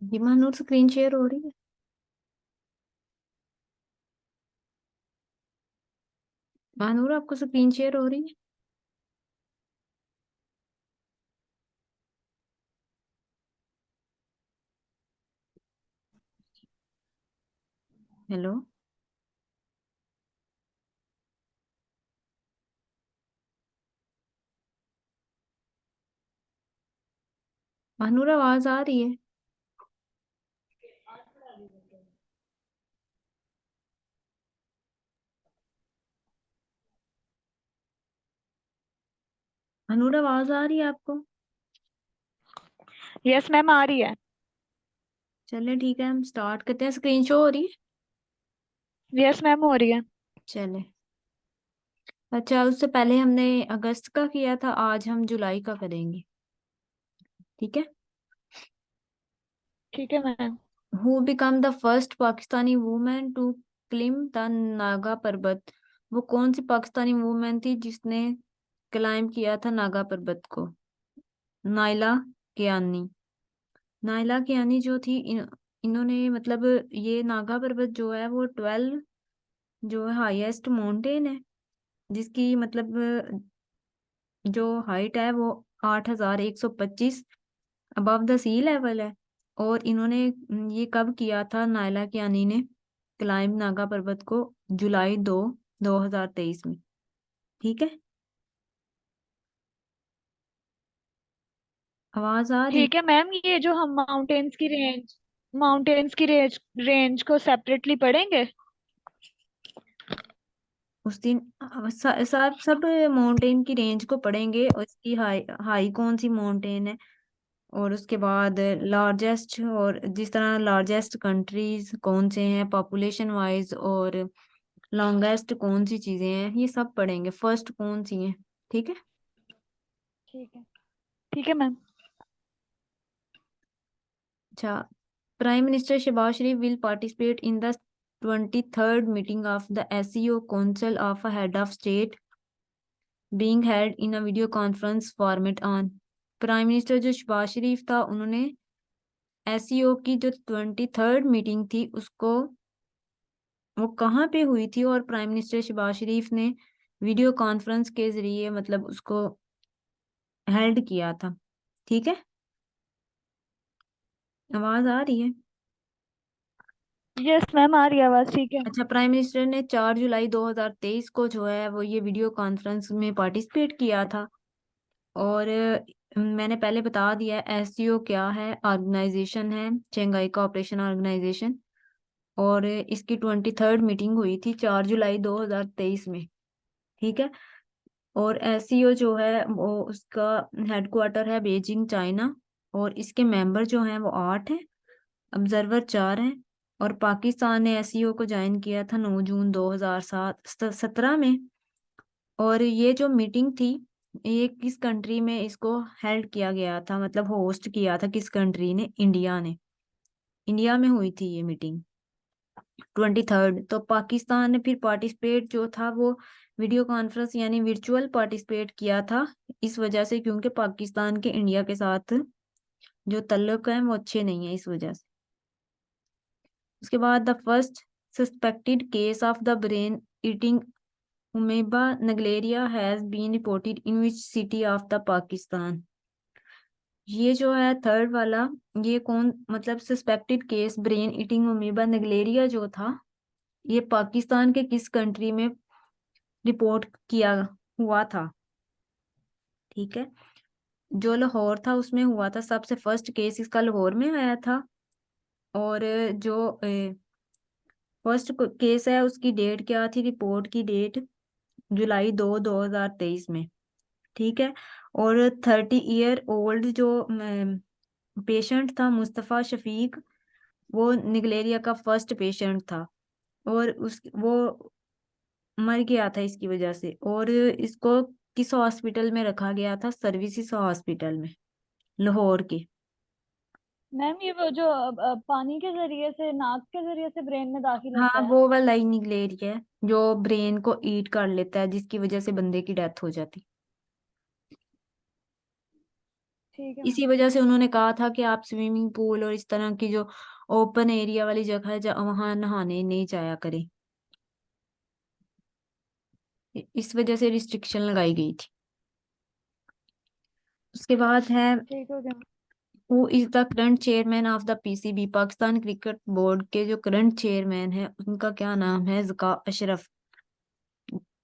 जी Mahnoor, screen share हो रही है। महानूर, आपको स्क्रीन शेयर हो रही है? हेलो। महानूर, आवाज आ रही है? महानूर, आवाज आ रही है आपको? यस मैम, आ रही है। चले ठीक है, हम स्टार्ट करते हैं। स्क्रीन शो हो रही है? यस मैम, हो रही है। चले। अच्छा, उससे पहले हमने अगस्त का किया था, आज हम जुलाई का करेंगे। ठीक है। ठीक है ma'am. Who become the first Pakistani women to climb the Nanga Parbat? वो कौन सी पाकिस्तानी वुमेन थी जिसने क्लाइम किया था नागा पर्वत को? नाइला कियानी। नाइला कियानी जो थी, इन्होंने मतलब ये नागा पर्वत जो है वो 12 जो हाईएस्ट माउंटेन है, जिसकी मतलब जो हाइट है वो 8,125 अबव द सी लेवल है। और इन्होंने ये कब किया था नाइला कियानी ने क्लाइम नागा पर्वत को? जुलाई 2023 में। ठीक है। आवाज आ रही? ठीक है मैम, ये जो हम माउंटेन्स की रेंज रेंज को सेपरेटली पढ़ेंगे। उस दिन सब सब माउंटेन की रेंज को पढ़ेंगे, और इसकी हाई हाई कौन सी माउंटेन है, और उसके बाद लार्जेस्ट, और जिस तरह लार्जेस्ट कंट्रीज कौन से हैं पॉपुलेशन वाइज, और लॉन्गेस्ट कौन सी चीजें हैं, ये सब पढ़ेंगे। फर्स्ट कौन सी है? ठीक है। ठीक है। ठीक है मैम। अच्छा। Prime minister Shehbaz Sharif will participate in the 23rd meeting of the SCO council of head of state being held in a video conference format on. Prime minister जो शहबाज शरीफ था, उन्होंने एससीओ की जो 23rd मीटिंग थी उसको, वो कहाँ पे हुई थी, और प्राइम मिनिस्टर शहबाज शरीफ ने वीडियो कॉन्फ्रेंस के जरिए मतलब उसको हेल्ड किया था। ठीक है। आवाज आ रही है? यस मैम, आ रही है आवाज। ठीक है। अच्छा, प्राइम मिनिस्टर ने 4 जुलाई 2023 को जो है वो ये वीडियो कॉन्फ्रेंस में पार्टिसिपेट किया था। और मैंने पहले बता दिया है एससीओ क्या है, ऑर्गेनाइजेशन है, शंघाई कोऑपरेशन ऑर्गेनाइजेशन। और इसकी 23rd मीटिंग हुई थी 4 जुलाई 2023 में। ठीक है। और एससीओ जो है वो उसका हेडक्वार्टर है बीजिंग, चाइना। और इसके मेंबर जो हैं वो 8 हैं, ऑब्जर्वर 4 हैं। और पाकिस्तान ने एससीओ को ज्वाइन किया था 9 जून 2017 में। और ये जो मीटिंग थी, ये किस कंट्री में इसको हेल्ड किया गया था, मतलब होस्ट किया था किस कंट्री ने? इंडिया ने। इंडिया में हुई थी ये मीटिंग 23rd। तो पाकिस्तान ने फिर पार्टिसिपेट जो था वो वीडियो कॉन्फ्रेंस यानी वर्चुअल पार्टिसिपेट किया था, इस वजह से क्योंकि पाकिस्तान के इंडिया के साथ जो तल्लुक है वो अच्छे नहीं है, इस वजह से। उसके बाद the first suspected case of the brain eating amoeba Naegleria has been reported in which city of the Pakistan? ये जो है थर्ड वाला, ये कौन मतलब suspected case brain eating amoeba Naegleria जो था, ये पाकिस्तान के किस कंट्री में रिपोर्ट किया हुआ था? ठीक है। जो लाहौर था उसमें हुआ था, सबसे फर्स्ट केस इसका लाहौर में आया था। और जो फर्स्ट केस है उसकी डेट क्या थी, रिपोर्ट की डेट? जुलाई 2 2023 में। ठीक है। और 30 ईयर ओल्ड जो पेशेंट था मुस्तफ़ा शफीक, वो निगलेरिया का फर्स्ट पेशेंट था। और उस वो मर गया था इसकी वजह से। और इसको किस हॉस्पिटल में रखा गया था? सर्विसेज हॉस्पिटल में, लाहौर के। मैम, ये वो जो पानी के जरिए से, नाक के जरिए से ब्रेन में दाखिल हाँ, होता है। वो वाला ही निगलेरिया है जो ब्रेन को ईट कर लेता है, जिसकी वजह से बंदे की डेथ हो जाती। ठीक है इसी मैम। वजह से उन्होंने कहा था कि आप स्विमिंग पूल और इस तरह की जो ओपन एरिया वाली जगह है वहां नहाने नहीं जाया करें। इस वजह से रिस्ट्रिक्शन लगाई गई थी। उसके बाद है, ठीक हो गया। Who is the current chairman of the PCB, Pakistan cricket board के जो करंट चेयरमैन है उनका क्या नाम है? ज़का अशरफ।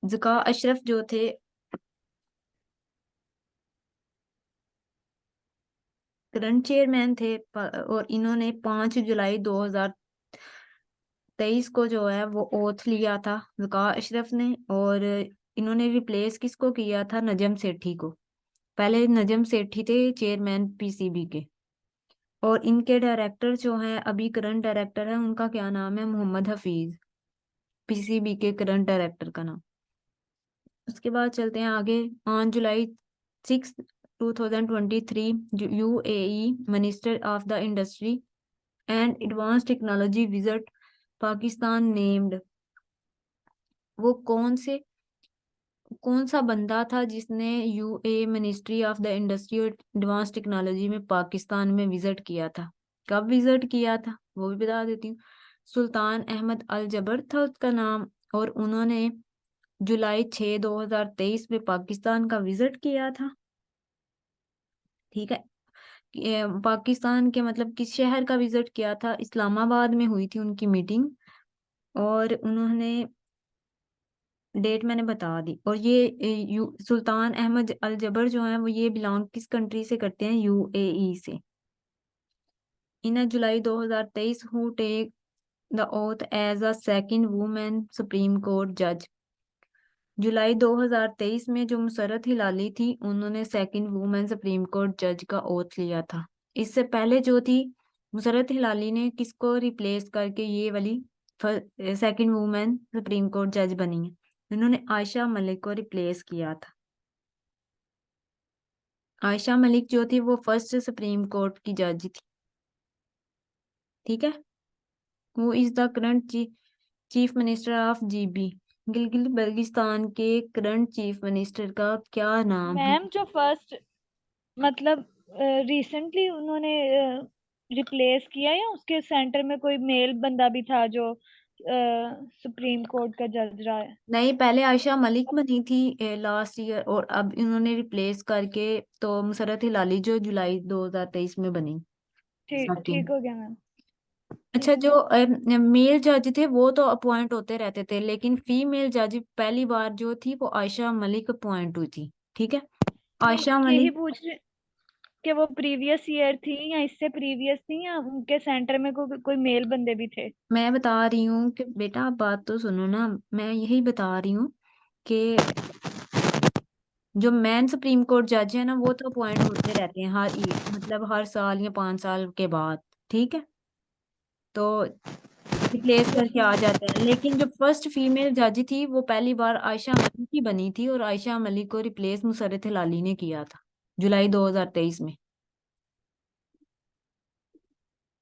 ज़का अशरफ जो थे, करंट चेयरमैन थे, और इन्होंने 5 जुलाई 2023 को जो है वो ओथ लिया था ज़का अशरफ ने। और इन्होंने रिप्लेस किसको किया था? नजम सेठी को। पहले नजम सेठी थे चेयरमैन पीसीबी के। और इनके डायरेक्टर जो हैं, अभी करंट डायरेक्टर है, उनका क्या नाम है? मोहम्मद हफीज। पीसीबी के करंट डायरेक्टर का नाम। उसके बाद चलते हैं आगे। 5 जुलाई 2023, UAE minister of the industry and advance technology visit Pakistan named. वो कौन सा बंदा था जिसने UA ministry of the industry और एडवांस टेक्नोलॉजी में पाकिस्तान में विजिट किया था? कब विजिट किया था वो भी बता देती हूँ। सुल्तान अहमद अल जबर था उसका नाम। और उन्होंने जुलाई 6, 2023 में पाकिस्तान का विजिट किया था। ठीक है। पाकिस्तान के मतलब किस शहर का विजिट किया था? इस्लामाबाद में हुई थी उनकी मीटिंग। और उन्होंने डेट मैंने बता दी। और ये सुल्तान अहमद अल जबर जो है वो ये बिलोंग किस कंट्री से करते हैं? यूएई से। In July 2023 who take the oath as a second women supreme court जज। जुलाई 2023 में जो मुसर्रत हिलाली थी, उन्होंने सेकंड वुमेन सुप्रीम कोर्ट जज का ओथ लिया था। इससे पहले जो थी, मुसर्रत हिलाली ने किसको रिप्लेस करके ये वाली सेकंड वुमेन सुप्रीम कोर्ट जज बनी है? उन्होंने आयशा मलिक को रिप्लेस किया था। आयशा मलिक जो थी वो फर्स्ट सुप्रीम कोर्ट की जज थी। ठीक है। वो is the current chief minister of GB, Gilgit Baltistan के करंट चीफ मिनिस्टर का क्या नाम है? मैम जो फर्स्ट मतलब रिसेंटली उन्होंने रिप्लेस किया, या उसके सेंटर में कोई मेल बंदा भी था जो सुप्रीम कोर्ट का जज रहा है? नहीं, पहले आयशा मलिक बनी थी लास्ट ईयर, और अब इन्होंने रिप्लेस करके तो मुसर्रत हिलाली जो जुलाई 2023 में बनी ठीक सेकंड। ठीक हो गया मैम। अच्छा, ठीक है जो मैम। मेल जज थे वो तो अपॉइंट होते रहते थे, लेकिन फीमेल जज पहली बार जो थी वो आयशा मलिक अपॉइंट हुई थी। ठीक है। नहीं, आयशा यही मलिक, पूछ रहे कि वो प्रीवियस ईयर थी या इससे प्रीवियस थी, या उनके सेंटर में कोई मेल बंदे भी थे? मैं बता रही हूँ कि बेटा आप बात तो सुनो ना। मैं यही बता रही हूँ कि जो मैन सुप्रीम कोर्ट जज है ना वो तो अपॉइंट होते रहते हैं मतलब हर साल या 5 साल के बाद। ठीक है। तो रिप्लेस करके आ जाते हैं, लेकिन जो फर्स्ट फीमेल जज थी वो पहली बार आयशा मलिक की बनी थी, और आयशा मलिक को रिप्लेस मुसर्रत हिलाली ने किया था जुलाई 2023 में।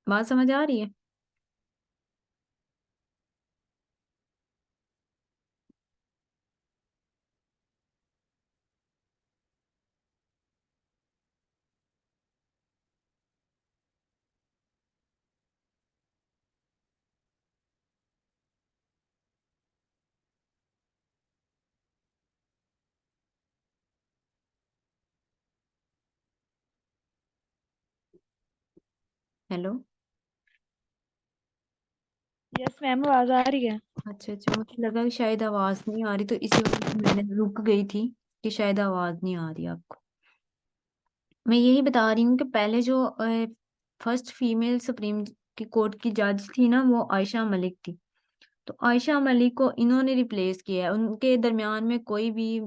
बात समझ आ रही है? हेलो। यस मैम, आवाज आ रही है। अच्छा अच्छा, मुझे लगा कि शायद आवाज नहीं आ रही, तो इसी वजह से मैंने रुक गई थी कि शायद आवाज नहीं आ रही आपको। मैं यही बता रही हूँ कि पहले जो फर्स्ट फीमेल सुप्रीम की कोर्ट की जज थी ना वो आयशा मलिक थी। तो आयशा मलिक को इन्होंने रिप्लेस किया है, उनके दरमियान में कोई भी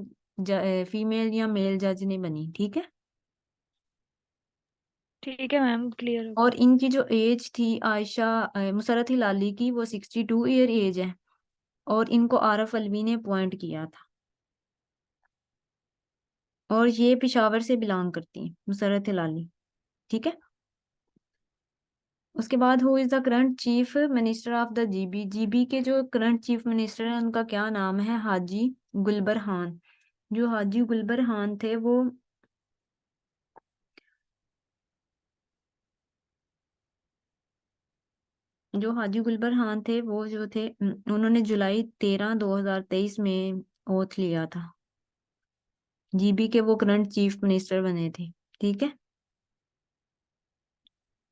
फीमेल या मेल जज नहीं बनी। ठीक है। ठीक है मैम, क्लियर हो गया। और इनकी जो एज थी आयशा मुसरत हिलाली की, वो 62 ईयर एज है। और इनको आरफ अलवी ने अपॉइंट किया था। और ये पिशावर से बिलोंग करती है मुसरत हिलाली। ठीक है। उसके बाद who is the current chief minister of the GB, GB के जो करंट चीफ मिनिस्टर है उनका क्या नाम है? हाजी गुलबर खान। जो हाजी गुलबर खान थे वो जो हाजी गुलबर खान थे वो जो थे उन्होंने जुलाई 13 2023 में ओथ लिया था। जीबी के वो करंट चीफ मिनिस्टर बने थे। ठीक है।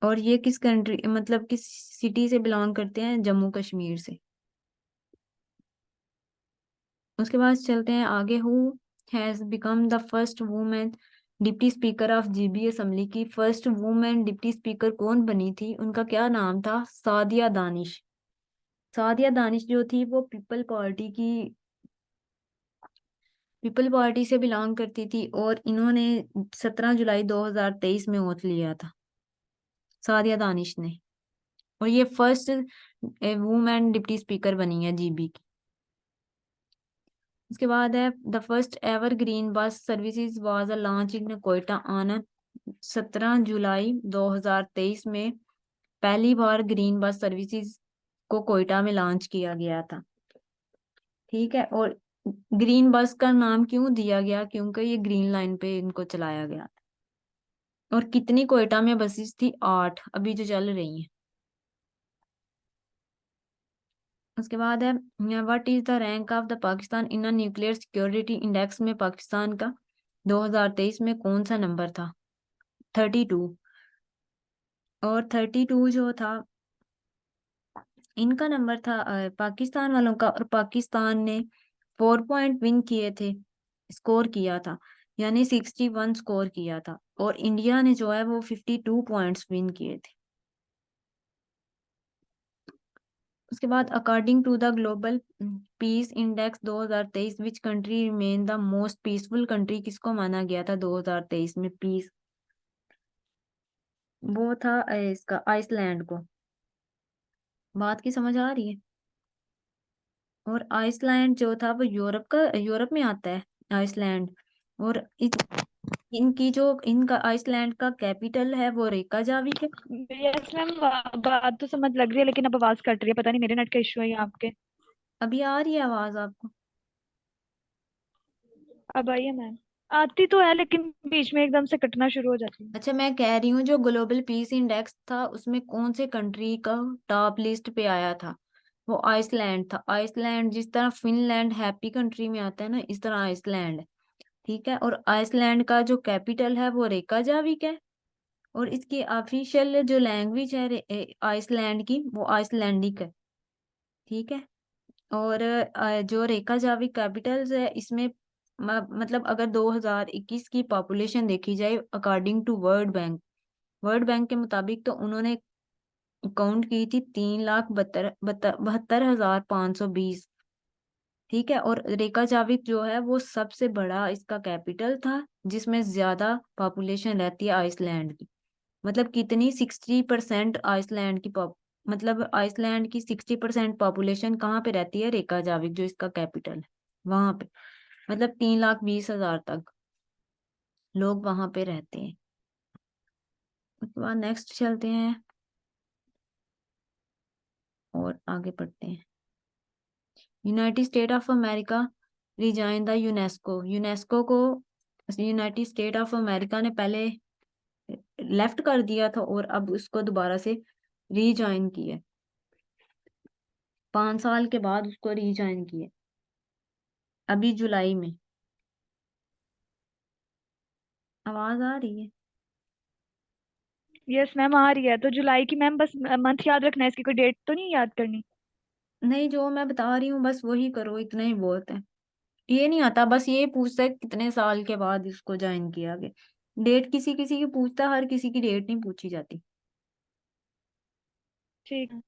और ये किस कंट्री मतलब किस सिटी से बिलोंग करते हैं? जम्मू कश्मीर से। उसके बाद चलते हैं आगे। Who has become the first women deputy speaker of GB assembly? की फर्स्ट वुमेन डिप्टी स्पीकर कौन बनी थी? उनका क्या नाम था? सादिया दानिश। सादिया दानिश जो थी वो पीपल पार्टी से बिलोंग करती थी और इन्होंने 17 जुलाई 2023 में ओथ लिया था, सादिया दानिश ने। और ये फर्स्ट वुमेन डिप्टी स्पीकर बनी है जीबी की। उसके बाद है the first ever green bus services was a launch in Quetta on 17 जुलाई 2023 में पहली बार ग्रीन बस सर्विसेज को कोयटा में लॉन्च किया गया था। ठीक है। और ग्रीन बस का नाम क्यों दिया गया? क्योंकि ये ग्रीन लाइन पे इनको चलाया गया। और कितनी कोयटा में बसेस थी? 8 अभी जो चल रही हैं। उसके बाद है what is the rank of the Pakistan in a nuclear security index में पाकिस्तान का 2023 में कौन सा नंबर था? 32। और 32 जो था इनका नंबर था पाकिस्तान वालों का। और पाकिस्तान ने 4 पॉइंट विन किए थे, स्कोर किया था, यानी 61 स्कोर किया था। और इंडिया ने जो है वो 52 पॉइंट्स विन किए थे। उसके बाद according to the global peace index 2023 which country remain the most peaceful country? किसको माना गया था 2023 में पीस? वो था इसका आइसलैंड को। बात की समझ आ रही है? और आइसलैंड जो था वो यूरोप में आता है आइसलैंड। और इनकी जो इनका आइसलैंड का कैपिटल है वो रेकाजाविक है। यस मैम, बात तो समझ लग रही है, लेकिन अब आवाज कट रही है, पता नहीं मेरे नेट का इशू है या आपके। अभी आ रही है आवाज आपको? अब आई है मैम। आती तो है, लेकिन बीच में एकदम से कटना शुरू हो जाती है। अच्छा, मैं कह रही हूँ जो ग्लोबल पीस इंडेक्स था उसमें कौन से कंट्री का टॉप लिस्ट पे आया था? वो आइसलैंड था। आइसलैंड जिस तरह फिनलैंड हैप्पी कंट्री में आता है ना, इस तरह आइसलैंड है। ठीक है। और आइसलैंड का जो कैपिटल है वो रेकाजाविक है। और इसकी ऑफिशियल जो लैंग्वेज है आइसलैंड की वो आइसलैंडिक है। ठीक है। और जो रेकाजाविक कैपिटल्स है इसमें मतलब अगर 2021 की पॉपुलेशन देखी जाए अकॉर्डिंग टू वर्ल्ड बैंक के मुताबिक, तो उन्होंने काउंट की थी 3,72,520। ठीक है। और रेकाजाविक जो है वो सबसे बड़ा इसका कैपिटल था जिसमें ज्यादा पॉपुलेशन रहती है आइसलैंड की। मतलब कितनी 60% आइसलैंड की मतलब आइसलैंड की 60% पॉपुलेशन कहाँ पे रहती है? रेकाजाविक जो इसका कैपिटल है वहां पे। मतलब 3,20,000 तक लोग वहां पे रहते हैं। उसके बाद नेक्स्ट चलते हैं और आगे पढ़ते हैं। United state of America resign the UNESCO. UNESCO को यूनाइटेड स्टेट ऑफ अमेरिका ने पहले लेफ्ट कर दिया था और अब उसको दोबारा से रीजॉइन किया। 5 साल के बाद उसको रीजॉइन किया, अभी जुलाई में। आवाज आ रही है? यस मैम, आ रही है। तो जुलाई की मैम बस मंथ याद रखना है, इसकी कोई डेट तो नहीं याद करनी। नहीं, जो मैं बता रही हूँ बस वही करो, इतना ही बहुत है। ये नहीं आता, बस ये पूछता है कितने साल के बाद इसको ज्वाइन किया गया। डेट किसी किसी की पूछता है, हर किसी की डेट नहीं पूछी जाती। ठीक है।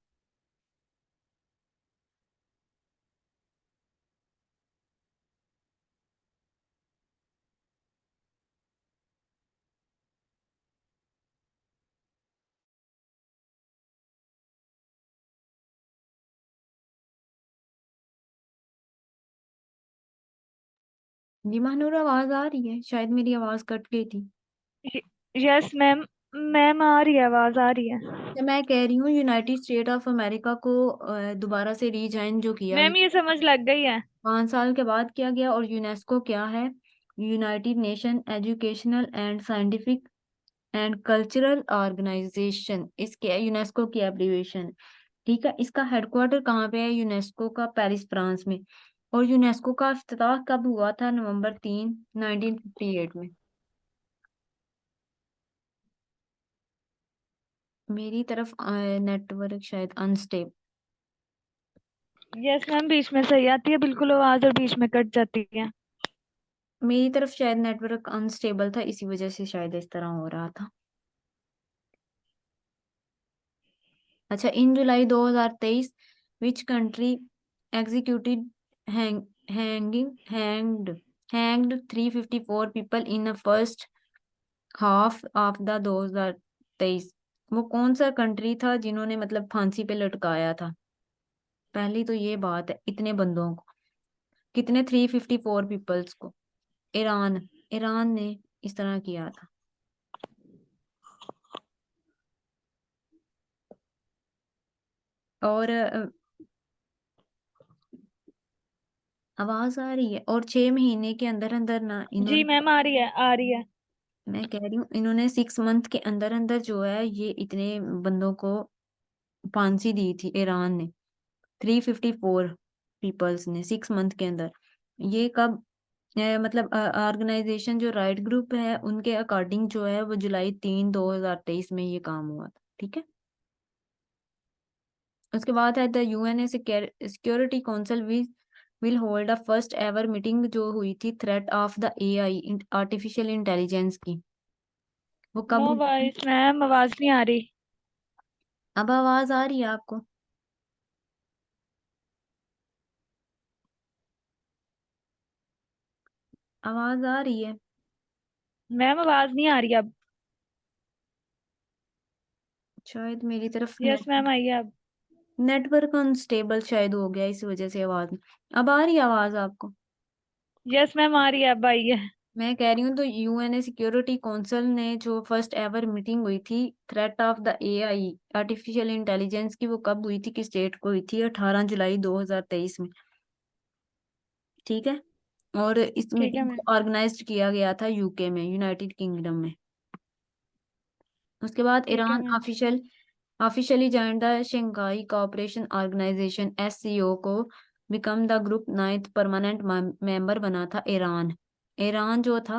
जी महानूर, आवाज आ रही है? शायद मेरी आवाज कट गई थी। यस मैम, मैम आ रही है, आवाज आ रही है। तो मैं कह रही हूँ यूनाइटेड स्टेट ऑफ अमेरिका को दोबारा से रीजॉइन जो किया गया मैम ये समझ लग गई है। 5 साल के बाद किया गया। और यूनेस्को क्या है? United Nation educational and scientific and cultural organization, इसके यूनेस्को की एब्रीविएशन। ठीक है, इसका हेडक्वार्टर कहाँ पे है? यूनेस्को का पेरिस फ्रांस में। और यूनेस्को का इफ्तिताह कब हुआ था? नवंबर 3, 1958 में। मेरी तरफ नेटवर्क शायद अनस्टेबल। यस मैम, बीच में सही आती है बिल्कुल आवाज और बीच में कट जाती है। मेरी तरफ शायद नेटवर्क अनस्टेबल था, इसी वजह से शायद इस तरह हो रहा था। अच्छा, इन July 2023 which country executed hanging hanged 354 people in the first half of the 2023? वो कौन सा कंट्री था जिन्होंने मतलब फांसी पे लटकाया था? पहली तो ये बात है, इतने बंदों को, कितने? 354 पीपल्स को। ईरान। ईरान ने इस तरह किया था। और आवाज आ रही है। और 6 महीने के अंदर अंदर ना जी इन्होंने, मैम, आ रही है आ रही है। मैं कह रही हूँ इन्होंने 6 मंथ के अंदर अंदर जो है ये इतने बंदों को फांसी दी थी ईरान ने। 354 पीपल्स ने 6 मंथ के अंदर। ये कब? मतलब ऑर्गेनाइजेशन जो राइट ग्रुप है उनके अकॉर्डिंग जो है वो जुलाई 3, 2023 में ये काम हुआ था। ठीक है। उसके बाद है the UNA security council will hold a first ever meeting जो हुई थी threat of the AI, artificial intelligence की। वो कब नो हुई थी? वॉइस मैम, आवाज नहीं आ रही। अब आवाज आ रही है आपको? आवाज आ रही है? मैम आवाज नहीं आ रही अब। शायद मेरी तरफ यस मैम, आई है अब। नेटवर्क अनस्टेबल शायद हो गया, इस वजह से आवाज। अब आ रही है आवाज आपको? यस मैम, आ रही है अब, आई है। मैं कह रही हूँ तो यूएनए सिक्योरिटी काउंसिल ने जो फर्स्ट एवर मीटिंग हुई थी threat of the AI, artificial intelligence की, वो कब हुई थी, किस डेट को हुई थी? 18 जुलाई 2023 में। ठीक है। और इस ठीक है मीटिंग मैम। को ऑर्गेनाइज किया गया था यूके में, यूनाइटेड किंगडम में। उसके बाद ठीक है Iran ma'am. Officially joined the Shanghai cooperation organisation SCO को, become the group 9th permanent member बना था ईरान। ईरान जो था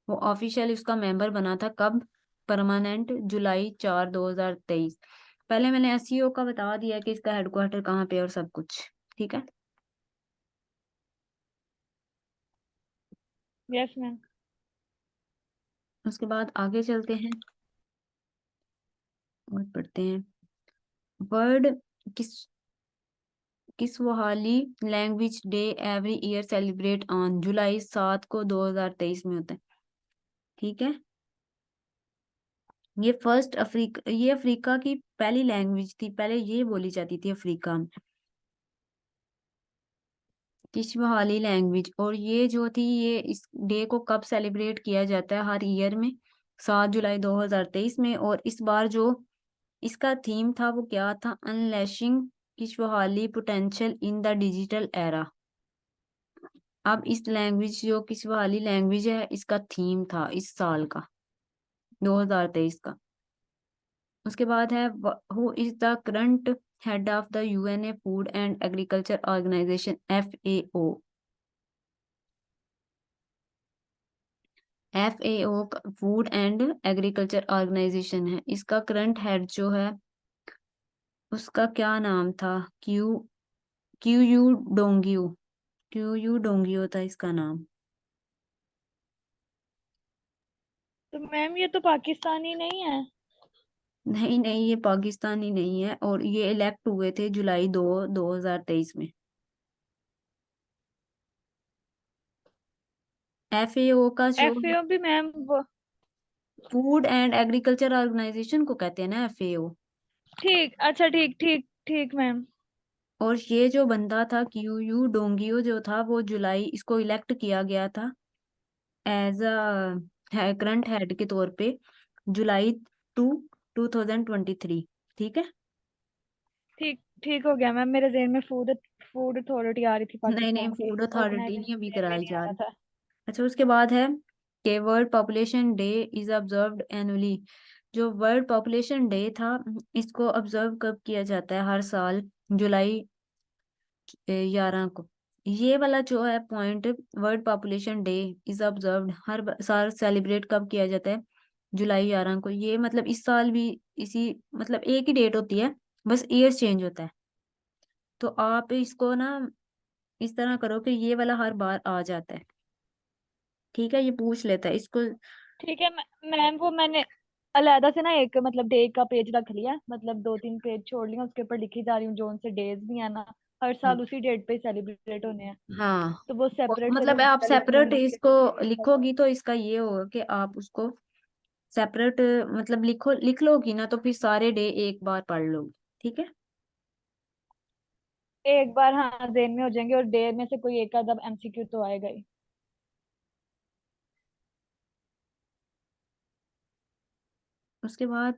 वो ऑफिशियली उसका मेंबर बना था कब? परमानेंट जुलाई 4, 2023। पहले मैंने एससीओ का बता दिया कि इसका हेडक्वार्टर कहाँ पे है और सब कुछ। ठीक है। Yes ma'am. उसके बाद आगे चलते हैं और पढ़ते हैं। वर्ड किस Kiswahili language day every year celebrate on July 7 को 2023 में होता है। ठीक है। ये अफ्रीका की पहली लैंग्वेज थी, पहले ये बोली जाती थी अफ्रीका में, किस्वाहिली लैंग्वेज। और ये जो थी, ये इस डे को कब सेलिब्रेट किया जाता है? हर ईयर में 7 जुलाई 2023 में। और इस बार जो इसका थीम था वो क्या था? Unleashing Kiswahili potential in the digital era. अब इस लैंग्वेज जो किस्वाहिली लैंग्वेज है, इसका थीम था इस साल का, 2023 का। उसके बाद है who is the current head of the UNA food and agriculture organization, FAO. FAO food and agriculture organization है, इसका करंट हेड जो है उसका क्या नाम था? क्यू डोंगियो। क्यू डोंगियो था इसका नाम। तो मैम ये तो पाकिस्तानी नहीं है। नहीं नहीं, ये पाकिस्तानी नहीं है, और ये इलेक्ट हुए थे जुलाई 2, 2023 में। एफएओ का जो एफएओ भी मैम वो। फूड एंड एग्रीकल्चर ऑर्गेनाइजेशन को कहते हैं ना, एफएओ। ठीक, अच्छा, ठीक ठीक ठीक मैम। और ये जो बंदा था क्यू डोंगियो जो था, वो जुलाई, इसको इलेक्ट किया गया था एज अ करंट हेड के तौर पे जुलाई 2, 2023। ठीक है। ठीक ठीक हो गया मैम, मेरे ज़हन में फूड फूड अथॉरिटी आ रही थी नहीं नहीं, पाकिस्तान की। फूड अथॉरिटी नहीं ऑर्गेनाइजेशन अभी नेम भी कराई नहीं आ जा रहा रही। था। अच्छा, उसके बाद है के world population day is observed annually जो वर्ल्ड पॉपुलेशन डे था, इसको ऑब्जर्व कब किया जाता है? हर साल जुलाई 11 को। ये वाला जो है point, world population day is observed, हर साल सेलिब्रेट कब किया जाता है? जुलाई 11 को। ये मतलब इस साल भी इसी, मतलब एक ही डेट होती है, बस ईयर चेंज होता है। तो आप इसको ना इस तरह करो कि ये वाला हर बार आ जाता है। ठीक है, ये पूछ लेता है इसको। ठीक है मैम, वो मैंने अलहदा से ना एक मतलब डे का पेज रख लिया, मतलब 2-3 पेज छोड़ लिया, उसके ऊपर लिखी जा रही हूँ जो उनसे डेज भी है ना, हर हाँ, साल उसी डेट पे सेलिब्रेट होने हैं। हाँ। तो वो सेपरेट से मतलब आप अलहदा लिख सेपरेट लूंगी उसके इसको पीछे लिखोगी तो इसका ये होगा कि आप उसको सेपरेट मतलब लिख लोगी ना, तो फिर सारे डे एक बार पढ़ लोगी। ठीक है। एक बार हाँ जेन में हो जाएंगे, और डे में से कोई एक आधा एमसीक्यू तो आएगा ही। उसके बाद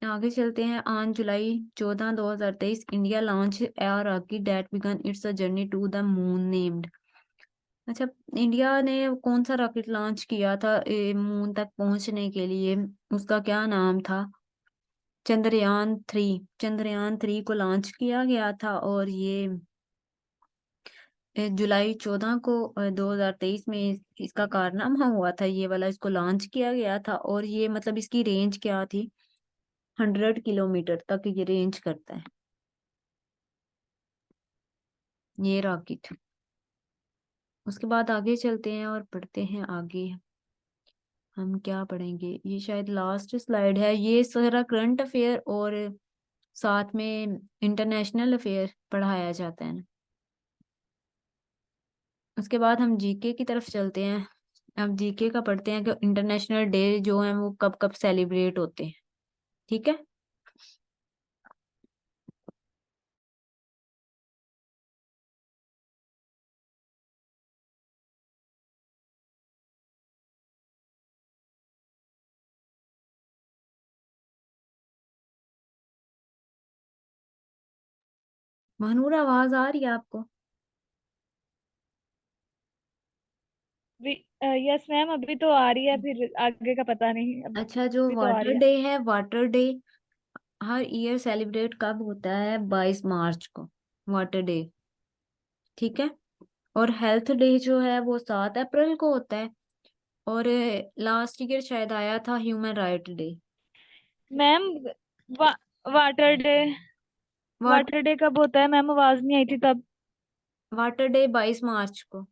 आगे चलते हैं। On July 14 2023 India launch a rocket that began its a journey to the moon named. अच्छा, इंडिया ने कौन सा रॉकेट लॉन्च किया था मून तक पहुंचने के लिए? उसका क्या नाम था? चंद्रयान 3। चंद्रयान 3 को लॉन्च किया गया था, और ये जुलाई 14 को 2023 में इसका कारनामा हुआ था, ये वाला इसको लॉन्च किया गया था। और ये मतलब इसकी रेंज क्या थी? 100 किलोमीटर तक ये रेंज करता है ये रॉकेट। उसके बाद आगे चलते हैं और पढ़ते हैं आगे। हम क्या पढ़ेंगे? ये शायद लास्ट स्लाइड है। ये सारा करंट अफेयर और साथ में इंटरनेशनल अफेयर पढ़ाया जाता है ना। उसके बाद हम जीके की तरफ चलते हैं। अब जीके का पढ़ते हैं कि इंटरनेशनल डे जो है वो कब कब सेलिब्रेट होते हैं। ठीक है। महानूर, आवाज आ रही है आपको? यस मैम, अभी तो आ रही है, फिर आगे का पता नहीं, अच्छा, जो अभी तो आ रही वाटर है। डे है, वाटर डे हर ईयर सेलिब्रेट कब होता है? 22 मार्च को, वाटर डे। ठीक है। और हेल्थ डे जो है वो 7 अप्रैल को होता है। और लास्ट ईयर शायद आया था ह्यूमन राइट डे। मैम वा, वाटर डे, वाट वाटर डे कब होता है मैम? आवाज नहीं आई थी तब। वाटर डे 22 मार्च को।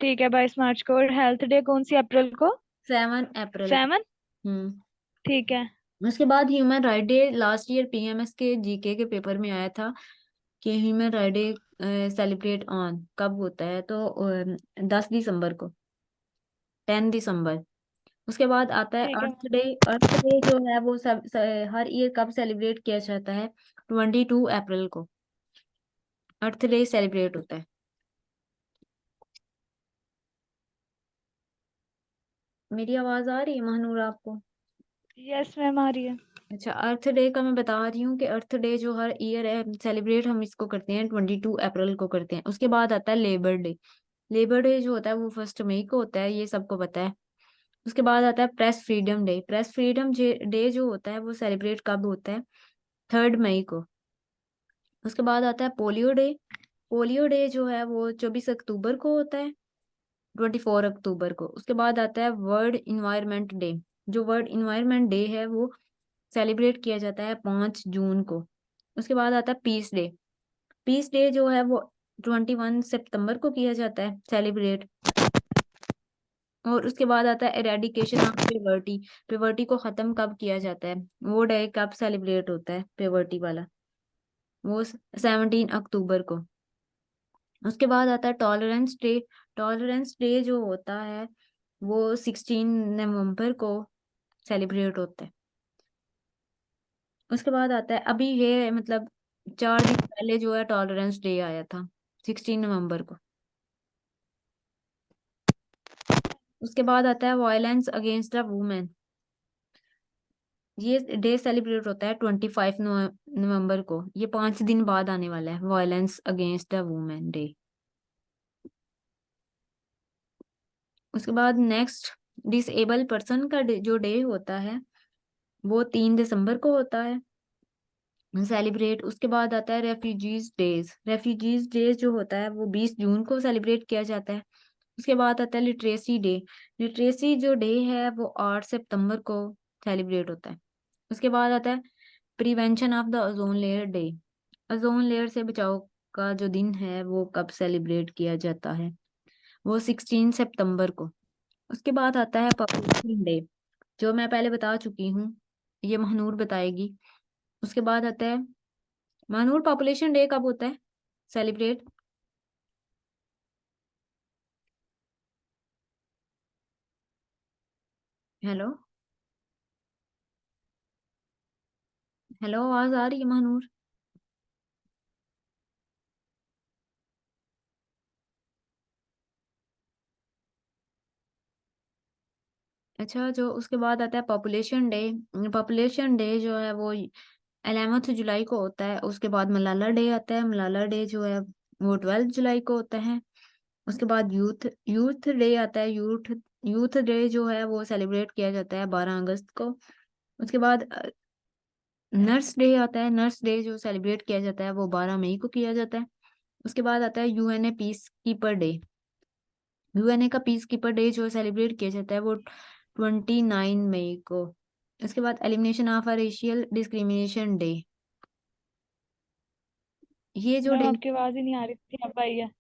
ठीक है, 22 मार्च को। और हेल्थ डे कौन सी अप्रैल को? 7 अप्रैल को। 7। हम्म। ठीक है। उसके बाद human right day last year PMS के जीके के पेपर में आया था कि human right day celebrate on कब होता है, तो 10 दिसंबर को, 10 दिसंबर। उसके बाद आता है ठीक है। अर्थ डे। अर्थ डे जो है वो हर ईयर कब सेलिब्रेट किया जाता है? 22 अप्रैल को अर्थ डे सेलिब्रेट होता है। मेरी आवाज आ रही है महानूर आपको? यस मैम, आ रही है। अच्छा, अर्थ डे का मैं बता रही हूँ कि अर्थ डे जो हर ईयर है सेलिब्रेट हम इसको करते हैं, 22 अप्रैल को करते हैं। उसके बाद आता है लेबर डे। लेबर डे जो होता है वो 1 मई को होता है, ये सबको पता है। उसके बाद आता है press freedom day. Press freedom day जो होता है वो सेलिब्रेट कब होता है? 3 मई को। उसके बाद आता है पोलियो डे। पोलियो डे जो है वो 24 अक्टूबर को होता है, 24 अक्टूबर को। उसके बाद आता है वर्ल्ड इन्वायरमेंट डे। जो वर्ल्ड इन्वायरमेंट डे है वो सेलिब्रेट किया जाता है 5 जून को। उसके बाद आता है पीस डे। पीस डे जो है वो 21 सितंबर को किया जाता है सेलिब्रेट। और उसके बाद आता है एरेडिकेशन ऑफ पेवर्टी। पेवर्टी को खत्म कब किया जाता है? वो डे कब सेलिब्रेट होता है पेवर्टी वाला? वो 17 अक्टूबर को। उसके बाद आता है टॉलरेंस डे। टॉलरेंस डे जो होता है वो 16 नवंबर को सेलिब्रेट होता है। उसके बाद आता है अभी ये मतलब 4 दिन पहले जो है टॉलरेंस डे आया था, 16 नवंबर को। उसके बाद आता है वायलेंस अगेंस्ट द वुमेन। ये डे सेलिब्रेट होता है 25 नवंबर को। ये 5 दिन बाद आने वाला है, violence against the women day. उसके बाद नेक्स्ट डिसेबल पर्सन का जो डे होता है वो 3 दिसंबर को होता है सेलिब्रेट। उसके बाद आता है रेफ्यूजीज डेज। रेफ्यूजीज डे जो होता है वो 20 जून को सेलिब्रेट किया जाता है। उसके बाद आता है लिटरेसी डे। लिटरेसी जो डे है वो 8 सितंबर को सेलिब्रेट होता है। उसके बाद आता है prevention of the ozone layer day. Ozone layer से बचाव का जो दिन है वो कब सेलिब्रेट किया जाता है, वो 16 सितंबर को। उसके बाद आता है पॉपुलेशन डे, जो मैं पहले बता चुकी हूँ, ये महानूर बताएगी। उसके बाद आता है महानूर, पॉपुलेशन डे कब होता है सेलिब्रेट? हेलो, हेलो, आवाज आ रही है महानूर? अच्छा, जो उसके बाद आता है पॉपुलेशन डे। पॉपुलेशन डे जो है वो 11 जुलाई को होता है। उसके बाद मलाला डे आता है। मलाला डे जो है वो 12 जुलाई को होता है। उसके बाद यूथ यूथ डे आता है। यूथ यूथ डे जो है वो सेलिब्रेट किया जाता है 12 अगस्त को। उसके बाद नर्स डे आता है। नर्स डे जो सेलिब्रेट किया जाता है वो 12 मई को किया जाता है। उसके बाद आता है UNA piece keeper day. UNA का पीस कीपर डे जो सेलिब्रेट किया जाता है वो 29 मई को। उसके बाद elimination of racial discrimination day. ये जो मैम डे, आपकी आवाज ही नहीं आ रही थी, अब आई है।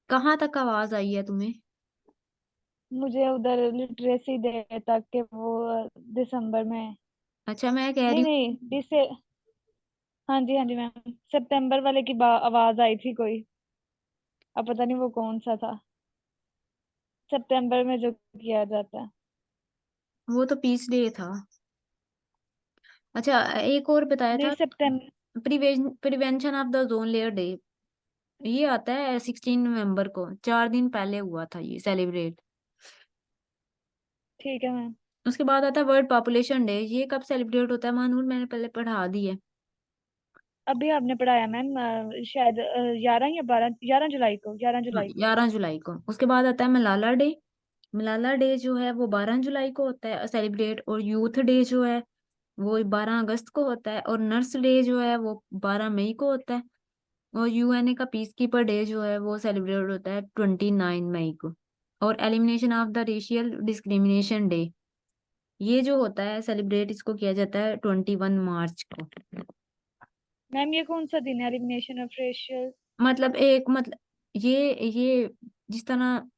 कहाँ तक आवाज आई है तुम्हें? मुझे उधर लिटरेसी डे तक के वो दिसंबर में। अच्छा, मैं कह रही नहीं हूँ, नहीं दिसे हाँ जी मैम, सितंबर वाले की आवाज आई थी कोई। अब पता नहीं वो कौन सा था, सितंबर में जो किया जाता है। वो तो पीस डे था। अच्छा, एक और बताया नहीं था, सितंबर। Prevention of the ozone layer day. ये आता है 16 नवंबर को, 4 दिन पहले हुआ था ये सेलिब्रेट। ठीक है मैम। उसके बाद आता है वर्ल्ड पॉपुलेशन डे। ये कब सेलिब्रेट होता है मानूर? मैंने पहले पढ़ा दी है। अभी आपने पढ़ाया मैम, शायद 11 या 12, 11 जुलाई को, 11 जुलाई को। 11 जुलाई को। उसके बाद आता है मलाला डे। मलाला डे जो है वो 12 जुलाई को होता है सेलिब्रेट। और यूथ डे जो है वो 12 अगस्त को होता है। और नर्स डे जो है वो 12 मई को होता है। और यूएनए का पीस कीपर डे जो है वो सेलिब्रेट होता है 29 मई को। और elimination of the racial discrimination day, ये जो होता है सेलिब्रेट, इसको किया जाता है 21 मार्च को। मैम ये कौन सा दिन है, एलिमिनेशन ऑफ रेशियल? मतलब एक, मतलब ये जिस तरह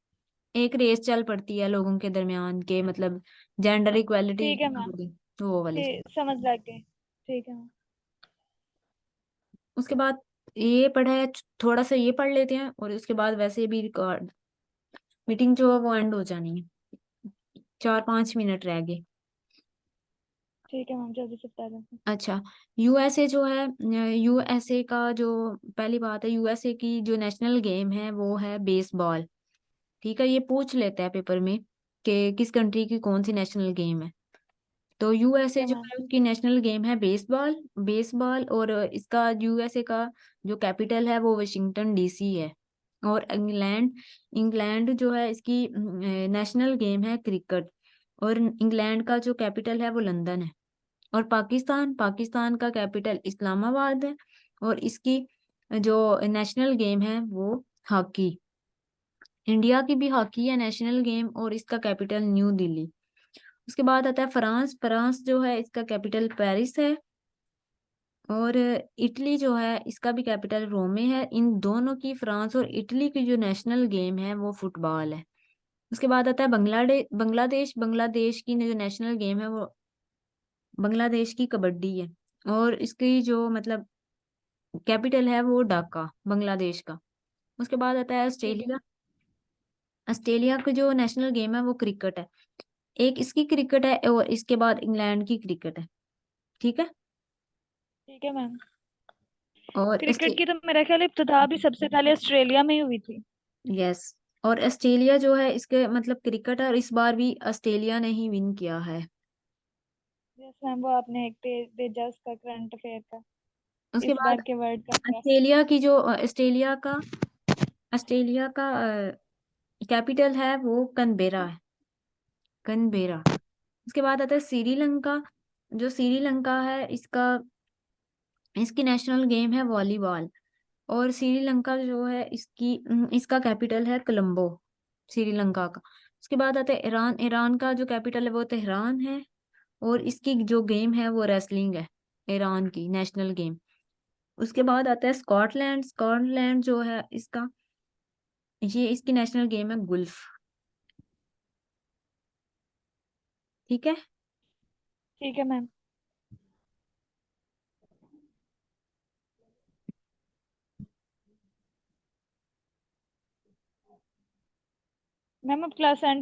एक रेस चल पड़ती है लोगों के दरमियान के, मतलब जेंडर इक्वेलिटी, ठीक है मैम, तो वो वाली चीज। ठीक समझ लगे, ठीक है मैम। उसके बाद ये पढ़ा है, थोड़ा सा ये पढ़ लेते हैं और उसके बाद वैसे भी रिकॉर्ड, मीटिंग जो है वो एंड हो जानी है। 4-5 मिनट रह गए। ठीक है मैम, जल्दी से बता दें। अच्छा, यूएसए जो है, यूएसए का जो पहली बात है, यूएसए की जो नेशनल गेम है वो है बेसबॉल। ठीक है, ये पूछ लेते हैं पेपर में कि किस कंट्री की कौन सी नेशनल गेम है। तो ठीक यूएसए है जो मैम। है उसकी नेशनल गेम है बेसबॉल। बेसबॉल, और इसका यूएसए का जो कैपिटल है वो वाशिंगटन डीसी है। और इंग्लैंड, इंग्लैंड जो है इसकी नेशनल गेम है क्रिकेट। और इंग्लैंड का जो कैपिटल है वो लंदन है। और पाकिस्तान, पाकिस्तान का कैपिटल इस्लामाबाद है। और इसकी जो नेशनल गेम है वो हॉकी। इंडिया की भी हॉकी है नेशनल गेम, और इसका कैपिटल न्यू दिल्ली। उसके बाद आता है फ्रांस। फ्रांस जो है इसका कैपिटल पेरिस है। और इटली जो है इसका भी कैपिटल रोम में है। इन दोनों की, फ्रांस और इटली की जो नेशनल गेम है वो फुटबॉल है। उसके बाद आता है बांग्लादेश। बांग्लादेश, बांग्लादेश की जो नेशनल गेम है वो बांग्लादेश की कबड्डी है। और इसकी जो मतलब कैपिटल है वो ढाका, बांग्लादेश का। उसके बाद आता है ठीक है। ऑस्ट्रेलिया। ऑस्ट्रेलिया की जो नेशनल गेम है वो क्रिकेट है। एक इसकी क्रिकेट है और इसके बाद इंग्लैंड की क्रिकेट है। ठीक है। ठीक है मैम। और क्रिकेट की तो मेरा ख्याल इब्तिदा भी सबसे पहले ऑस्ट्रेलिया में ही हुई थी। यस, और ऑस्ट्रेलिया जो है इसके मतलब क्रिकेट है, और इस बार भी ऑस्ट्रेलिया ने ही विन किया है। यस मैम, वो आपने एक पेज भेजा उसका, करंट अफेयर का, उसके इस बाद बार के वर्ल्ड कप का। ऑस्ट्रेलिया की जो ऑस्ट्रेलिया का कैपिटल है वो कनबेरा है, कनबेरा। उसके बाद आता है श्रीलंका। जो श्रीलंका है इसका, इसकी नेशनल गेम है वॉलीबॉल। और श्रीलंका जो है इसकी इसका कैपिटल है कोलंबो, श्रीलंका का। उसके बाद आता है ईरान। ईरान का जो कैपिटल है वो तेहरान है। और इसकी जो गेम है वो रेसलिंग है, ईरान की नेशनल गेम। उसके बाद आता है स्कॉटलैंड। स्कॉटलैंड जो है इसका, ये इसकी नेशनल गेम है गुल्फ। ठीक है। ठीक है मैम। मैम अब क्लास एंड